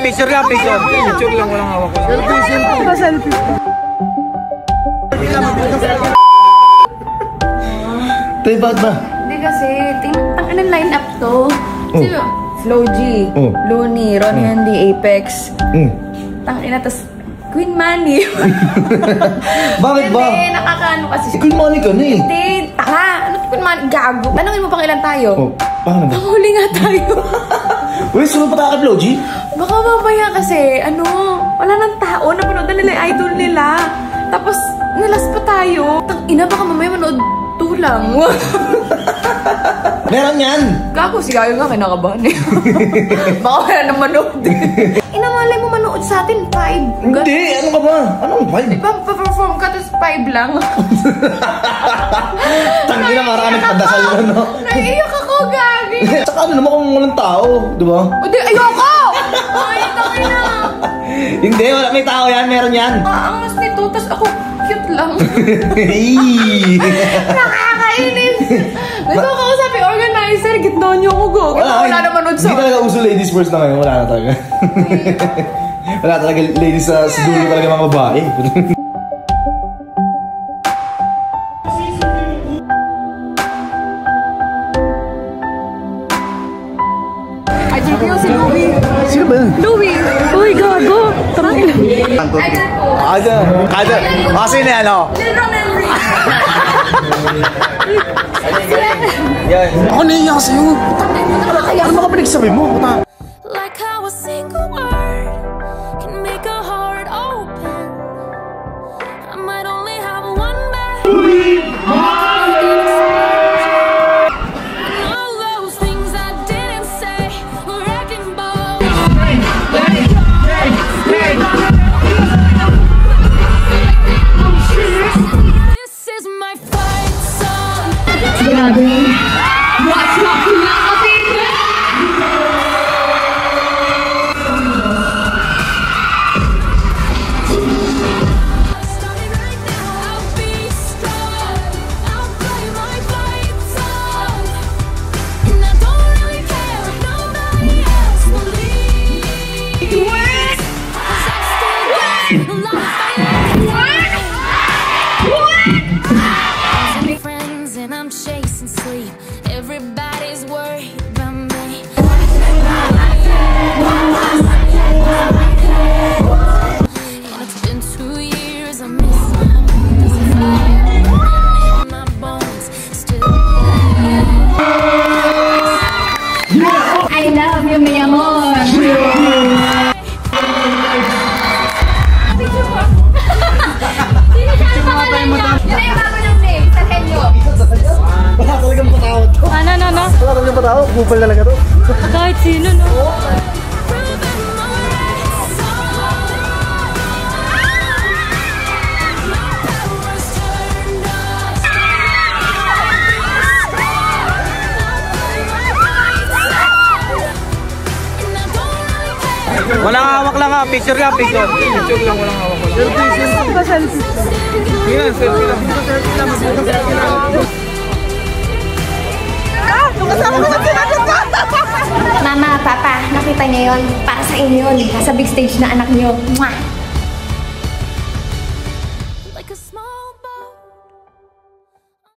picture lang, picture. Picture lang, walang hawak ko. Selfie. Tayo, bakit ba? Hindi kasi, anong line-up to? Sino? Flo G, Looney, Ronnie Andy, Apex. Tangina, tas Queen Manny. Bakit ba? Hindi, nakakaano kasi. Queen Manny ka na eh. Hindi, taka. Ano Queen Manny? Gago. Tanungin mo pang ilan tayo? Oh, paano ba? Panghuli nga tayo. Uy, sunod pa tayo kay Flo G? Baka mamaya kasi, wala nang tao. Napanood na nila yung idol nila. Tapos, nilas pa tayo. Tangina, baka mamaya manood tulang. Meron yan! Gago, si Gayo nga, kinakabahan eh. Baka wala nang manood. Inamalay mo manood sa atin, 5. Hindi, ano ka ba? Anong 5? Diba, pa-perform ka, tapos 5 lang. Tangin na, marami nagpadasal mo, no? Naiiyak ako, Gagi. Tsaka ano naman kung walang tao, di ba? Hindi, ayoko! Ay, tangin na. Hindi, wala, may tao yan, meron yan. Angas nito, tapos ako, cute lang. Nakakainis. Gusto ko kausapin organizer, gitna niyo ako, go. Wala na manood sa... Hindi talaga uso ladies first na ngayon, wala na talaga. Wala talaga ladies sa dulo talaga mga babae. Ay, JPO si Louie. Sino ba yan? Louie! Uy, gago! Tangin. Kada. Kasi na ano? Lil Henry. Ako naiiyak sa'yo. Ano mga pinagsabi mo? Like how a single word can make a heart open. I might only have one bad. And all those things I didn't say were wrecking balls. This is my fight song. Starting right now, I'll be strong. I'll play my fight song. And I don't really care if nobody else believes. 'Cause I still got a lot of fight. Losing friends and I'm chasing sleep. Everybody's worried about me. And it's been 2 years, I miss my home. There's a fire in my bones. Still I love you, mi amor. Wala talagang patawad to. Ano? Wala talagang patawad. Bupal talaga to. Kahit sino, no? Walang hawak lang ha, picture lang, picture. Picture lang, walang hawak ko. Selfie. Yan, selfie lang. Selfie lang. Mama, Papa, nakita niyo yun? Para sa inyo yun. Nasa big stage na anak niyo. Mwah!